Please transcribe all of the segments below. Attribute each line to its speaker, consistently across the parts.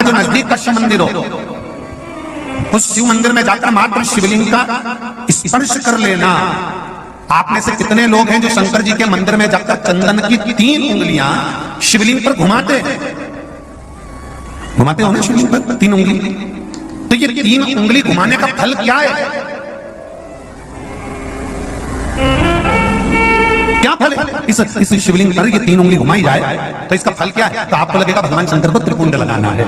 Speaker 1: जो नजदीक का शिव मंदिर हो, उस शिव मंदिर में जाकर मात्र शिवलिंग का स्पर्श कर लेना। आप में से कितने लोग हैं जो शंकर जी के मंदिर में जाकर चंदन की 3 उंगलियां शिवलिंग पर घुमाते हो ना, शिवलिंग पर 3 उंगली? तो ये 3 उंगली घुमाने का फल क्या है? क्या फल है इस शिवलिंग पर ये 3 उंगली घुमाई जाए तो इसका फल क्या है? तो आपको लगेगा भगवान शंकर को त्रिपुंड लगाना है।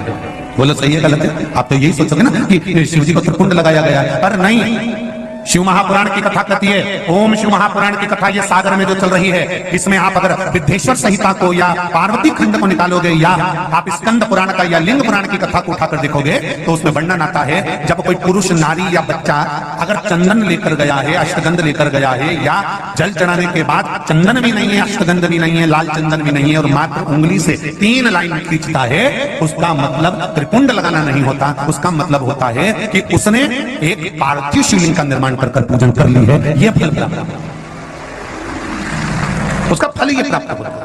Speaker 1: बोलो सही है गलत है? आप तो यही सोचोगे ना कि शिव जी को त्रिपुंड लगाया गया है, पर नहीं। शिव महापुराण की कथा कहती है, ओम शिव महापुराण की कथा ये सागर में जो चल रही है, इसमें आप अगर विद्येश्वर संहिता को या पार्वती खंड को निकालोगे या आप स्कंद पुराण का या लिंग पुराण की कथा को उठाकर देखोगे तो उसमें वर्णन आता है जब कोई पुरुष, नारी या बच्चा अगर चंदन लेकर गया है, अष्टगंध लेकर गया है, या जल चढ़ाने के बाद चंदन भी नहीं है, अष्टगंध भी नहीं है, लाल चंदन भी नहीं है, और मात्र उंगली से 3 लाइन खींचता है, उसका मतलब त्रिपुंड लगाना नहीं होता। उसका मतलब होता है कि उसने एक पार्थिव शिवलिंग का निर्माण कर पूजन कर ली है। यह फल प्राप्त, उसका फल ये प्राप्त होता है।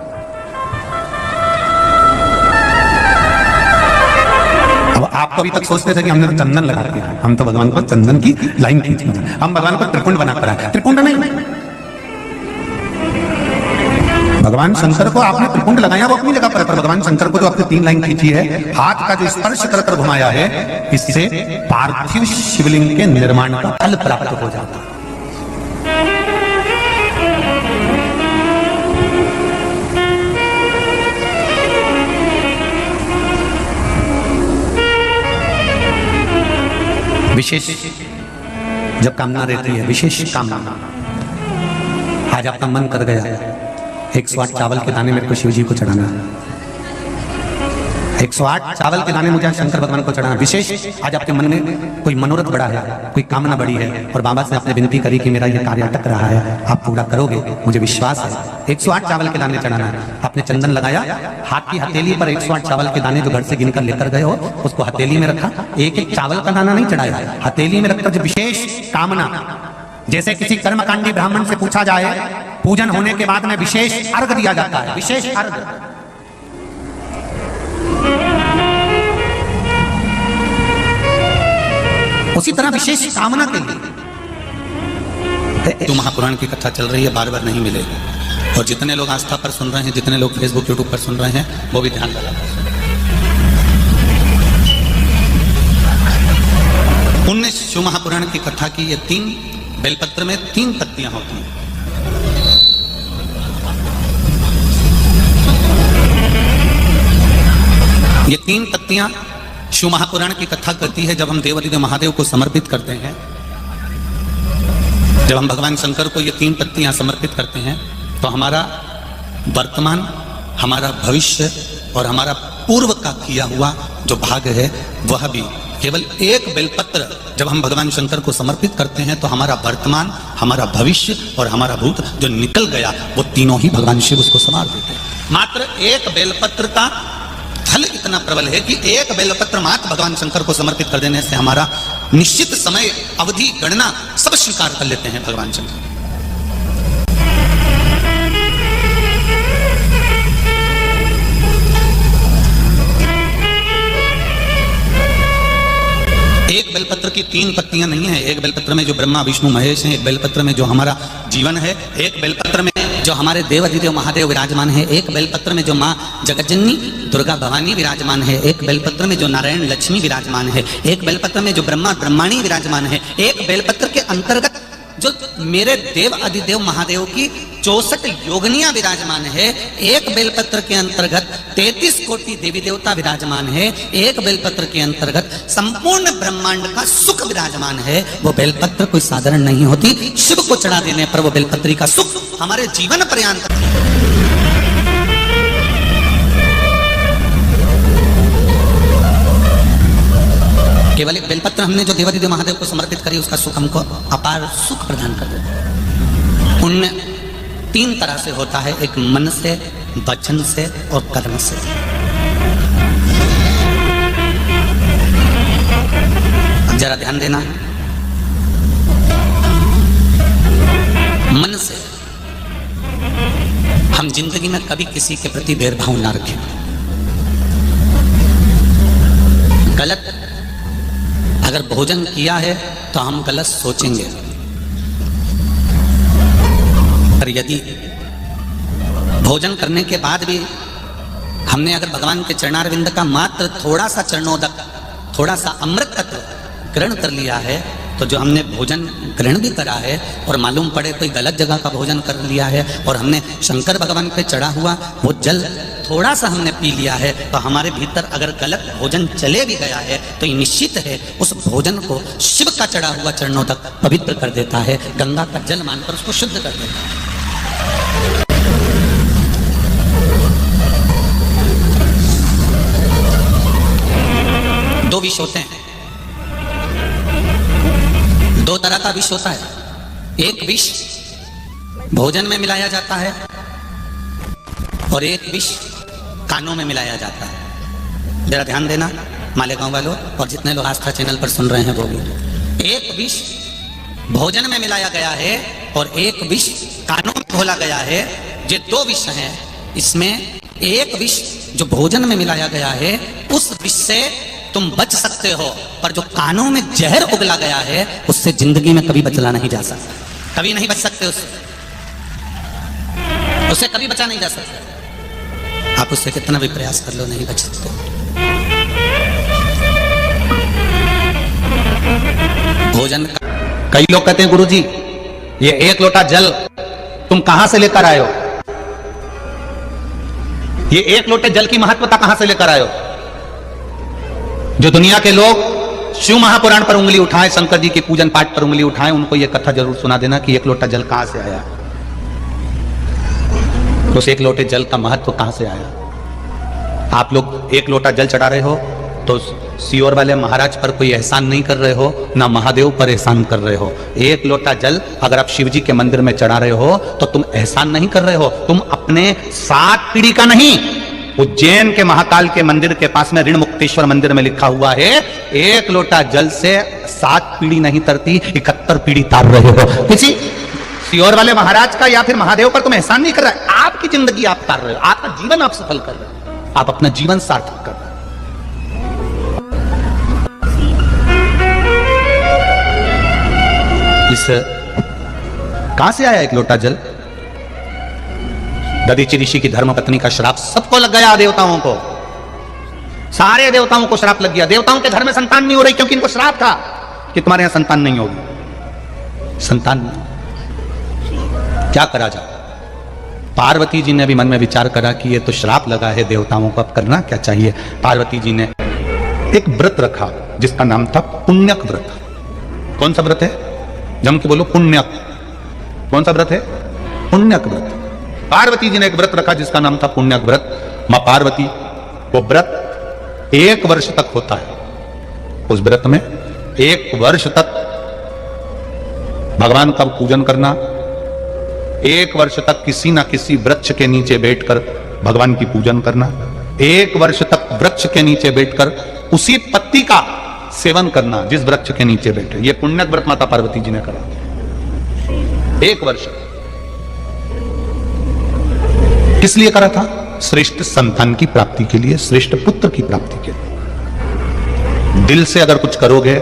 Speaker 1: अब आप तो अभी तक सोचते थे कि हमने तो चंदन लगा दिया, हम तो भगवान को चंदन की लाइन खींची, हम भगवान को त्रिपुंड बनाकर आए। त्रिपुंड नहीं, भगवान शंकर को आपने त्रिपुंड लगाया वो अपनी जगह पर, भगवान शंकर को जो आपने 3 लाइन खींची है, हाथ का जो स्पर्श कर घुमाया है, इससे पार्थिव शिवलिंग के निर्माण का फल प्राप्त हो जाता है। विशेष जब कामना रहती है, विशेष कामना, आज आपका मन कर गया 108 चावल के दाने मेरे को शिव जी को चढ़ाना है, 108 चावल के दाने मुझे शंकर भगवान को चढ़ाना। विशेष आज आपके मन में कोई मनोरथ बड़ा है, कोई कामना बड़ी है, और बाबा से आपने विनती करी कि मेरा ये कार्य अटक रहा है, आप पूरा करोगे, मुझे विश्वास है। 108 चावल के दाने चढ़ाना है। आपने चंदन लगाया, हाथ की हथेली पर 108 चावल के दाने जो घर से गिनकर लेकर गए हो, उसको हथेली में रखा। एक चावल का दाना नहीं चढ़ाया, हथेली में रखकर जो विशेष कामना, जैसे किसी कर्मकांडी ब्राह्मण से पूछा जाए, पूजन होने के बाद में विशेष अर्घ दिया जाता है, विशेष अर्घ। उसी तरह विशेष कामना के लिए तो महापुराण की कथा चल रही है, बार बार नहीं मिलेगी। और जितने लोग आस्था पर सुन रहे हैं, जितने लोग फेसबुक यूट्यूब पर सुन रहे हैं, वो भी ध्यान लगा। 19 शिव महापुराण की कथा की ये 3 बेलपत्र में 3 पत्तियां होती हैं। ये 3 पत्तियां शिव महापुराण की कथा करती है। जब हम देवादिदेव महादेव को समर्पित करते हैं, जब हम भगवान शंकर को ये 3 पत्तियां समर्पित करते हैं, तो हमारा वर्तमान, हमारा भविष्य और हमारा पूर्व का किया हुआ जो भाग है, वह भी केवल एक बेलपत्र जब हम भगवान शंकर को समर्पित करते हैं, तो हमारा वर्तमान, हमारा भविष्य और हमारा भूत जो निकल गया, वो तीनों ही भगवान शिव उसको संवार देते हैं। मात्र एक बेलपत्र का फल इतना प्रबल है कि एक बेलपत्र मात्र भगवान शंकर को समर्पित कर देने से हमारा निश्चित समय, अवधि, गणना सब स्वीकार कर लेते हैं भगवान शंकर। एक बेलपत्र की 3 पत्तियां नहीं है। एक बेलपत्र में जो ब्रह्मा विष्णु महेश हैं, एक बेलपत्र में जो हमारा जीवन है, एक बेलपत्र में जो हमारे देव अधिदेव महादेव विराजमान है, एक बेलपत्र में जो माँ जगज्जननी दुर्गा भवानी विराजमान है, एक बेलपत्र में जो नारायण लक्ष्मी विराजमान है, एक बेलपत्र में जो ब्रह्मा ब्रह्माणी विराजमान है, एक बेलपत्र के अंतर्गत जो मेरे देव अधिदेव महादेव की 64 योगनियां विराजमान है, एक बेलपत्र के अंतर्गत 33 कोटि देवी देवता विराजमान है, एक बेलपत्र के अंतर्गत संपूर्ण ब्रह्मांड का सुख विराजमान है। वो बेलपत्र कोई साधारण नहीं होती। शिव को चढ़ा देने पर वो बेलपत्री का सुख हमारे जीवन पर्यंत। केवल एक बेलपत्र हमने जो देवादिदेव महादेव को समर्पित करी, उसका सुख हमको अपार सुख प्रदान कर देता है। उनमें 3 तरह से होता है, एक मन से, वचन से और कर्म से। अब जरा ध्यान देना, मन से हम जिंदगी में कभी किसी के प्रति भेदभाव ना रखें।
Speaker 2: भोजन किया है तो हम गलत सोचेंगे, पर यदि भोजन करने के बाद भी हमने अगर भगवान के चरणारविंद का मात्र थोड़ा सा चरणोदक, थोड़ा सा अमृत तत्व ग्रहण कर लिया है, तो जो हमने भोजन ग्रहण भी करा है और मालूम पड़े कोई गलत जगह का भोजन कर लिया है और हमने शंकर भगवान पे चढ़ा हुआ वो जल थोड़ा सा हमने पी लिया है, तो हमारे भीतर अगर गलत भोजन चले भी गया है तो ये निश्चित है उस भोजन को शिव का चढ़ा हुआ चरणों तक पवित्र कर देता है, गंगा का जल मानकर उसको शुद्ध कर देता है। दो विष होते हैं, दो तरह का विष होता है। एक विष भोजन में मिलाया जाता है और एक विष कानों में मिलाया जाता है। जरा ध्यान देना मालेगांव वालों और जितने लोग आस्था चैनल पर सुन रहे हैं वो भी। एक विष भोजन में मिलाया गया है और एक विष कानों में घोला गया है। ये दो विष हैं। इसमें एक विष जो भोजन में मिलाया गया है उस विष से तुम बच सकते हो, पर जो कानों में जहर उगला गया है उससे जिंदगी में कभी बचला नहीं जा सकता, कभी नहीं बच सकते उससे कभी बचा नहीं जा सकता। आप उससे कितना भी प्रयास कर लो नहीं बच सकते। भोजन
Speaker 1: कई लोग कहते हैं गुरुजी ये एक लोटा जल तुम कहां से लेकर आए हो, ये एक लोटे जल की महत्वता कहां से लेकर आए हो। जो दुनिया के लोग शिव महापुराण पर उंगली उठाए, शंकर जी के पूजन पाठ पर उंगली उठाए, उनको यह कथा जरूर सुना देना कि एक लोटा जल कहां से आया, उस एक लोटे जल का महत्व कहां से आया। आप लोग एक लोटा जल चढ़ा रहे हो तो सियोर वाले महाराज पर कोई एहसान नहीं कर रहे हो, ना महादेव पर एहसान कर रहे हो। एक लोटा जल अगर आप शिव जी के मंदिर में चढ़ा रहे हो तो तुम एहसान नहीं कर रहे हो, तुम अपने 7 पीढ़ी का नहीं, उज्जैन के महाकाल के मंदिर के पास में ऋण मुक्तेश्वर मंदिर में लिखा हुआ है एक लोटा जल से 7 पीढ़ी नहीं तरती, 71 पीढ़ी तार रहे हो। किसी सियोर वाले महाराज का या फिर महादेव पर तुम एहसान नहीं कर रहे, आपकी जिंदगी आप तार रहे हो, आपका जीवन आप सफल कर रहे हो, आप अपना जीवन सार्थक कर रहे हो। इस कहां से आया एक लोटा जल। दधीचि ऋषि की धर्मपत्नी का श्राप सबको लग गया, देवताओं को, सारे देवताओं को श्राप लग गया। देवताओं के घर में संतान नहीं हो रही क्योंकि इनको श्राप था कि तुम्हारे यहां संतान नहीं होगी। संतान क्या करा जाए। पार्वती जी ने भी मन में विचार करा कि ये तो श्राप लगा है देवताओं को, अब करना क्या चाहिए। पार्वती जी ने एक व्रत रखा जिसका नाम था पुण्यक व्रत। कौन सा व्रत है, जम के बोलो, पुण्यक। कौन सा व्रत है, पुण्यक व्रत। पार्वती जी ने एक व्रत रखा जिसका नाम था पुण्यक व्रत। मां पार्वती वो व्रत 1 वर्ष तक होता है। उस व्रत में 1 वर्ष तक भगवान का पूजन करना, 1 वर्ष तक किसी ना किसी वृक्ष के नीचे बैठकर भगवान की पूजन करना, 1 वर्ष तक वृक्ष के नीचे बैठकर उसी पत्ती का सेवन करना जिस वृक्ष के नीचे बैठे। ये पुण्यक व्रत माता पार्वती जी ने करा 1 वर्ष। किस लिए करा था, श्रेष्ठ संतान की प्राप्ति के लिए, श्रेष्ठ पुत्र की प्राप्ति के लिए। दिल से अगर कुछ करोगे,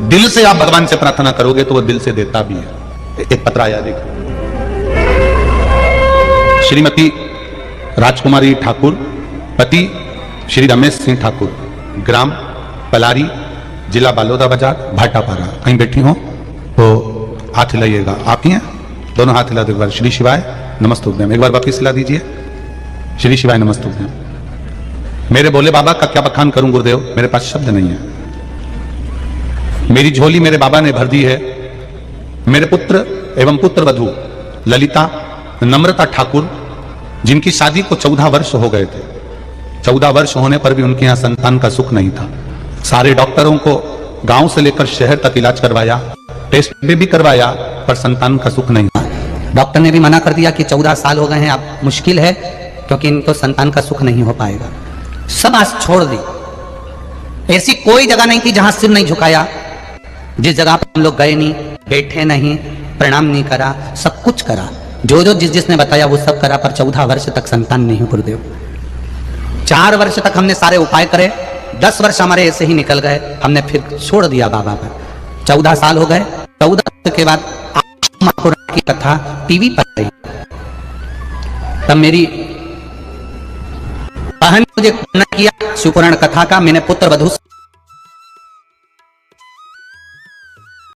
Speaker 1: दिल से आप भगवान से प्रार्थना करोगे तो वो दिल से देता भी है। एक पत्र आया देखो, श्रीमती राजकुमारी ठाकुर, पति श्री रमेश सिंह ठाकुर, ग्राम पलारी, जिला बालोदा बाजार, भाटापारा। कहीं बैठी हो तो हाथ हिलाइएगा। आप ही हैं, दोनों हाथ हिला दो एक बार। श्री शिवाय नमस्तुभ्यम, एक बार वापिस हिला दीजिए। श्री शिवाय नमस्तुभ्यम। मेरे भोले बाबा का क्या बखान करूं गुरुदेव, मेरे पास शब्द नहीं है। मेरी झोली मेरे बाबा ने भर दी है। मेरे पुत्र एवं पुत्र वधू ललिता नम्रता ठाकुर, जिनकी शादी को 14 वर्ष हो गए थे, 14 वर्ष होने पर भी उनके यहां संतान का सुख नहीं था। सारे डॉक्टरों को गांव से लेकर शहर तक इलाज करवाया, टेस्ट भी करवाया, पर संतान का सुख नहीं था।
Speaker 2: डॉक्टर ने भी मना कर दिया कि 14 साल हो गए हैं, अब मुश्किल है क्योंकि इनको संतान का सुख नहीं हो पाएगा। सब आस छोड़ दी। ऐसी कोई जगह नहीं थी जहां सिर नहीं झुकाया, जिस जगह पर हम लोग गए नहीं, बैठे नहीं, प्रणाम नहीं करा, सब कुछ करा। जो जिसने बताया वो सब करा, पर 14 वर्ष तक संतान नहीं हो गुरुदेव। 4 वर्ष तक हमने सारे उपाय करे, 10 वर्ष हमारे ऐसे ही निकल गए, हमने फिर छोड़ दिया बाबा पर। 14 साल हो गए। 14 के बाद महापुराण की कथा टीवी पर आई। तब मेरी बहन ने मुझे किया शिवपुराण कथा का, मैंने पुत्र वधू